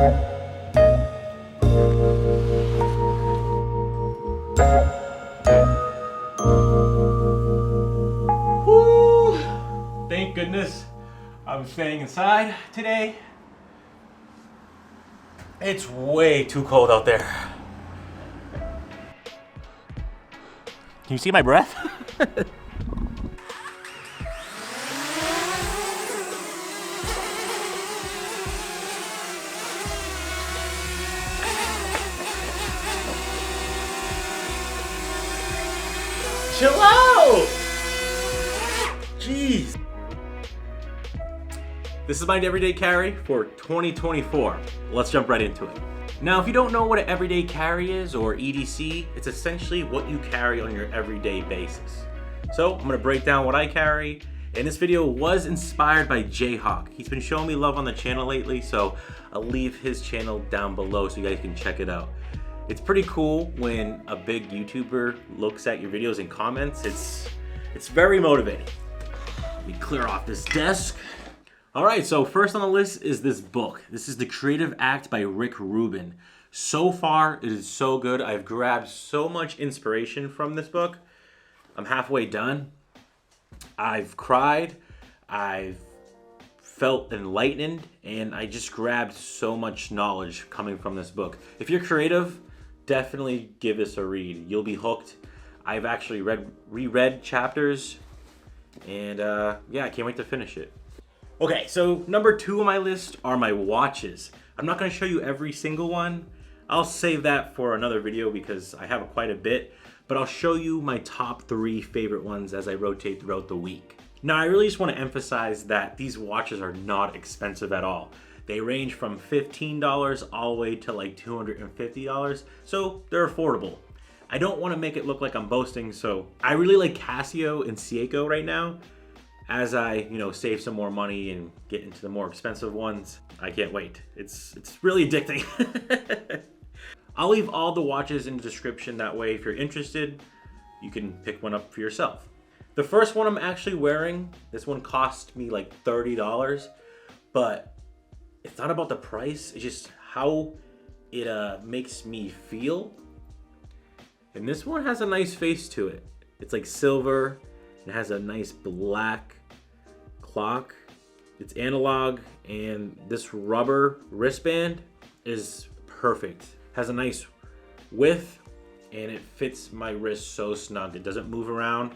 Woo! Thank goodness I'm staying inside today. It's way too cold out there. Can you see my breath? Chill out! Jeez. This is my everyday carry for 2024. Let's jump right into it. Now, if you don't know what an everyday carry is, or EDC, it's essentially what you carry on your everyday basis. So I'm gonna break down what I carry, and this video was inspired by JHAWK. He's been showing me love on the channel lately, so I'll leave his channel down below so you guys can check it out. It's pretty cool when a big YouTuber looks at your videos and comments. It's very motivating. Let me clear off this desk. All right, so first on the list is this book. This is The Creative Act by Rick Rubin. So far, it is so good. I've grabbed so much inspiration from this book. I'm halfway done. I've cried, I've felt enlightened, and I just grabbed so much knowledge coming from this book. If you're creative, definitely give this a read. You'll be hooked. I've actually reread chapters, and yeah, I can't wait to finish it. Okay, so number 2 on my list are my watches. I'm not gonna show you every single one. I'll save that for another video because I have quite a bit, but I'll show you my top 3 favorite ones as I rotate throughout the week. Now, I really just wanna emphasize that these watches are not expensive at all. They range from $15 all the way to like $250, so they're affordable. I don't wanna make it look like I'm boasting, so I really like Casio and Seiko right now. As I, save some more money and get into the more expensive ones, I can't wait. It's really addicting. I'll leave all the watches in the description. That way, if you're interested, you can pick one up for yourself. The first one I'm actually wearing, this one cost me like $30, but it's not about the price. It's just how it makes me feel. And this one has a nice face to it. It's like silver. It has a nice black clock. It's analog, and this rubber wristband is perfect. Has a nice width, and it fits my wrist so snug. It doesn't move around.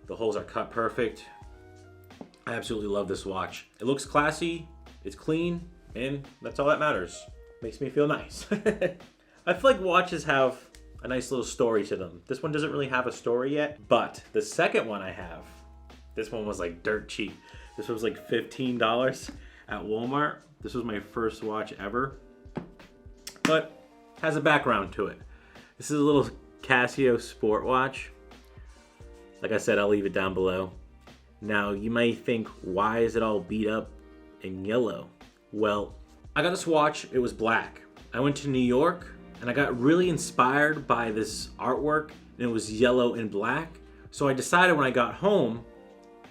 The holes are cut perfect. I absolutely love this watch. It looks classy, it's clean, and that's all that matters. Makes me feel nice. I feel like watches have a nice little story to them. This one doesn't really have a story yet, but the second one I have, this one was like dirt cheap. This was like $15 at Walmart. This was my first watch ever, but has a background to it. This is a little Casio sport watch. Like I said, I'll leave it down below. Now, you might think, why is it all beat up and yellow? Well, I got this watch, it was black. I went to New York, and I got really inspired by this artwork, and it was yellow and black. So I decided when I got home,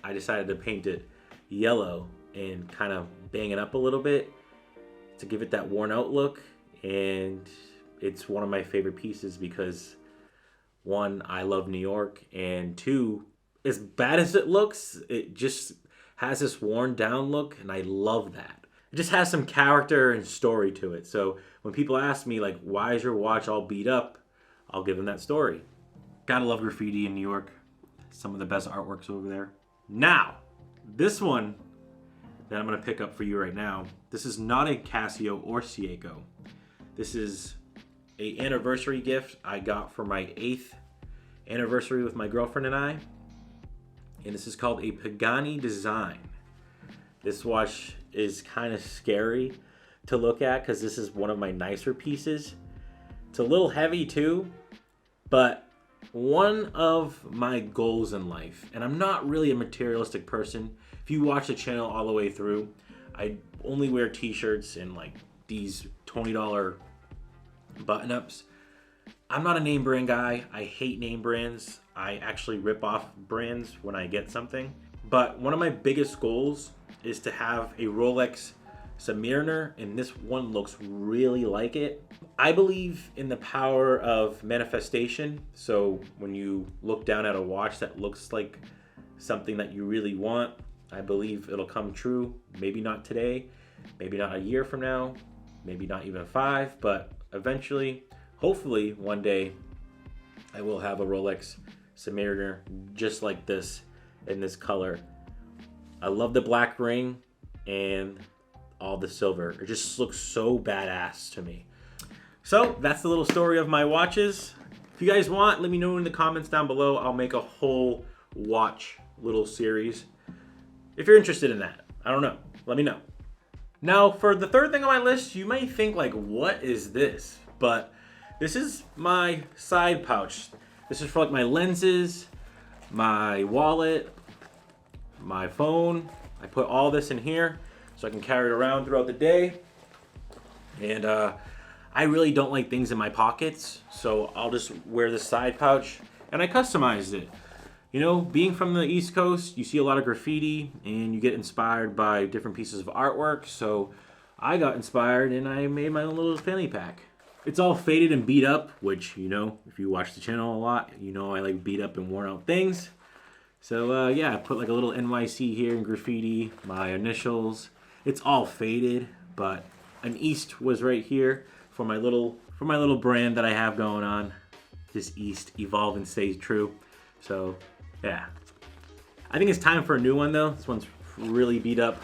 I decided to paint it yellow and kind of bang it up a little bit to give it that worn out look. And it's one of my favorite pieces because 1, I love New York, and 2, as bad as it looks, it just has this worn down look, and I love that. It just has some character and story to it. So when people ask me, like, why is your watch all beat up? I'll give them that story. Gotta love graffiti in New York. Some of the best artworks over there. Now, this one that I'm gonna pick up for you right now, this is not a Casio or Seiko. This is an anniversary gift I got for my 8th anniversary with my girlfriend and I. And this is called a Pagani design. This watch is kind of scary to look at because this is one of my nicer pieces. It's a little heavy too, but one of my goals in life, and I'm not really a materialistic person. If you watch the channel all the way through, I only wear t-shirts and like these $20 button-ups. I'm not a name brand guy. I hate name brands. I actually rip off brands when I get something. But one of my biggest goals is to have a Rolex Submariner, and this one looks really like it. I believe in the power of manifestation. So when you look down at a watch that looks like something that you really want, I believe it'll come true. Maybe not today, maybe not a year from now, maybe not even 5, but eventually, hopefully one day, I will have a Rolex Submariner just like this in this color. I love the black ring and all the silver. It just looks so badass to me. So that's the little story of my watches. If you guys want, let me know in the comments down below. I'll make a whole watch little series. If you're interested in that, I don't know, let me know. Now for the third thing on my list, you might think like, what is this? But this is my side pouch. This is for like my lenses, my wallet, my phone. I put all this in here so I can carry it around throughout the day. And I really don't like things in my pockets, so I'll just wear this side pouch, and I customized it. You know, being from the East Coast, you see a lot of graffiti and you get inspired by different pieces of artwork, so I got inspired and I made my own little fanny pack. It's all faded and beat up, which, you know, if you watch the channel a lot, you know I like beat up and worn out things. So yeah, I put like a little NYC here in graffiti, my initials. It's all faded, but an East was right here for my little brand that I have going on. This East, evolve and stay true. So yeah, I think it's time for a new one though. This one's really beat up.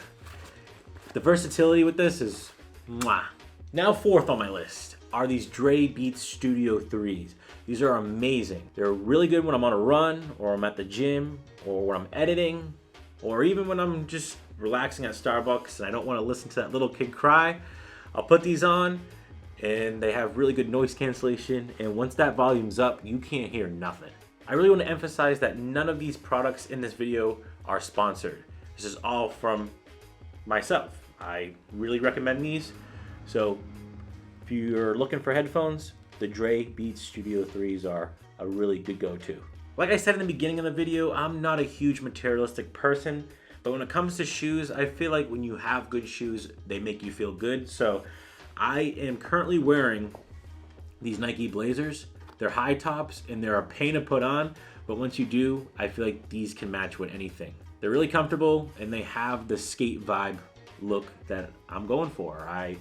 The versatility with this is mwah. Now fourth on my list are these Dre Beats Studio 3s. These are amazing. They're really good when I'm on a run, or I'm at the gym, or when I'm editing, or even when I'm just relaxing at Starbucks and I don't want to listen to that little kid cry. I'll put these on, and they have really good noise cancellation, and once that volume's up, you can't hear nothing. I really want to emphasize that none of these products in this video are sponsored. This is all from myself. I really recommend these. So if you're looking for headphones, the Dre Beats Studio 3s are a really good go-to. Like I said in the beginning of the video, I'm not a huge materialistic person, but when it comes to shoes, I feel like when you have good shoes, they make you feel good. So I am currently wearing these Nike Blazers. They're high tops and they're a pain to put on, but once you do, I feel like these can match with anything. They're really comfortable and they have the skate vibe look that I'm going for. I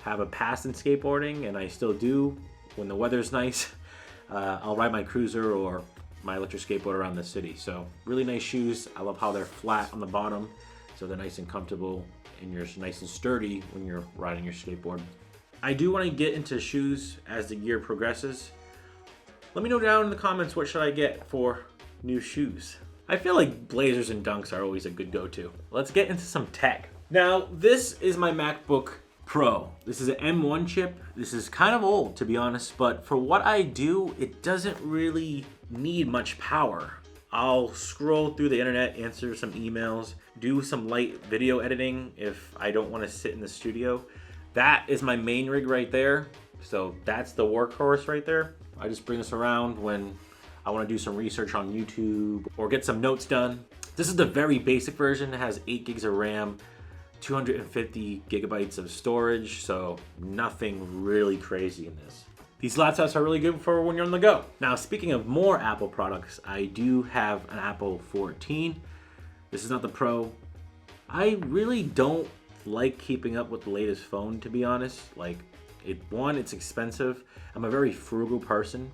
have a past in skateboarding and I still do. When the weather's nice, I'll ride my cruiser or my electric skateboard around the city. So really nice shoes. I love how they're flat on the bottom, so they're nice and comfortable and you're nice and sturdy when you're riding your skateboard. I do want to get into shoes as the year progresses. Let me know down in the comments what should I get for new shoes. I feel like Blazers and Dunks are always a good go-to. Let's get into some tech. Now, this is my MacBook Pro. This is an M1 chip. This is kind of old, to be honest, but for what I do, it doesn't really need much power. I'll scroll through the internet, answer some emails, do some light video editing if I don't want to sit in the studio. That is my main rig right there. So that's the workhorse right there. I just bring this around when I want to do some research on YouTube or get some notes done. This is the very basic version. It has 8 gigs of RAM, 250 gigabytes of storage, so nothing really crazy in this. These laptops are really good for when you're on the go. Now, speaking of more Apple products, I do have an Apple 14. This is not the Pro. I really don't like keeping up with the latest phone, to be honest. Like, it's expensive. I'm a very frugal person.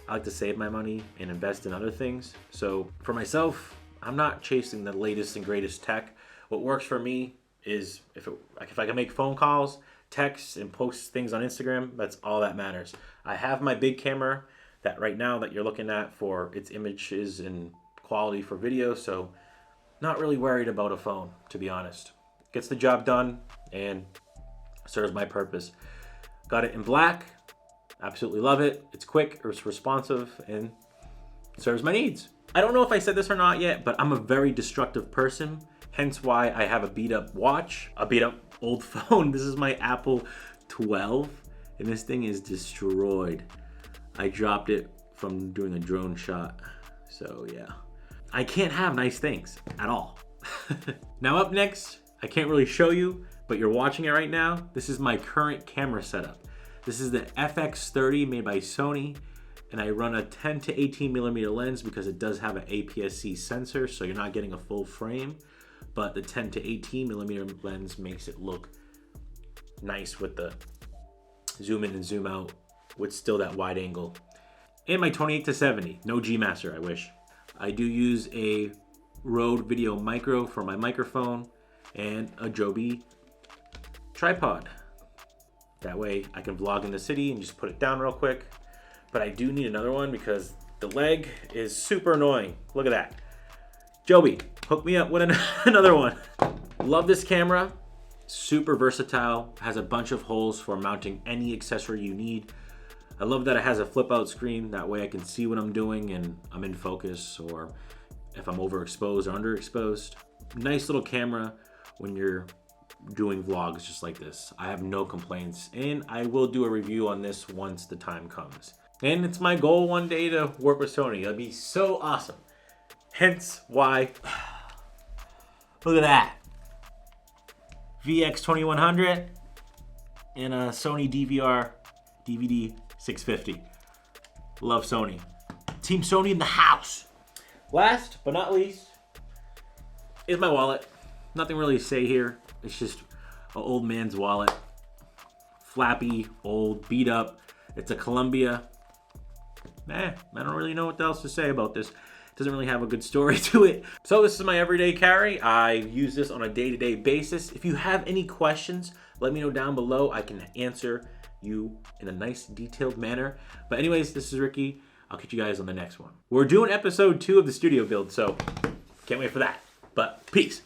I like to save my money and invest in other things. So for myself, I'm not chasing the latest and greatest tech. What works for me is if I can make phone calls, texts, and post things on Instagram, that's all that matters. I have my big camera that right now that you're looking at for its images and quality for video, so not really worried about a phone, to be honest. Gets the job done and serves my purpose. Got it in black, absolutely love it. It's quick, it's responsive, and serves my needs. I don't know if I said this or not yet, but I'm a very destructive person, hence why I have a beat up watch, a beat up old phone. This is my Apple 12, and this thing is destroyed. I dropped it from doing a drone shot, so yeah. I can't have nice things at all. Now up next, I can't really show you, but you're watching it right now, this is my current camera setup. This is the FX30 made by Sony, and I run a 10 to 18 millimeter lens because it does have an APS-C sensor, so you're not getting a full frame, but the 10 to 18 millimeter lens makes it look nice with the zoom in and zoom out with still that wide angle. And my 28 to 70, no G Master, I wish. I do use a Rode Video Micro for my microphone and a Joby tripod. That way I can vlog in the city and just put it down real quick. But I do need another one because the leg is super annoying. Look at that. Joby, hook me up with another one. Love this camera. Super versatile. Has a bunch of holes for mounting any accessory you need. I love that it has a flip out screen. That way I can see what I'm doing and I'm in focus, or if I'm overexposed or underexposed. Nice little camera when you're doing vlogs just like this. I have no complaints, and I will do a review on this once the time comes. And it's my goal one day to work with Sony. That'd be so awesome. Hence why, look at that. VX2100 and a Sony DVD 650. Love Sony. Team Sony in the house. Last but not least is my wallet. Nothing really to say here. It's just an old man's wallet. Flappy, old, beat up. It's a Columbia. I don't really know what else to say about this. It doesn't really have a good story to it. So this is my everyday carry. I use this on a day-to-day basis. If you have any questions, let me know down below. I can answer you in a nice detailed manner. But anyways, this is Ricky. I'll catch you guys on the next one. We're doing episode 2 of the studio build, so can't wait for that. But peace.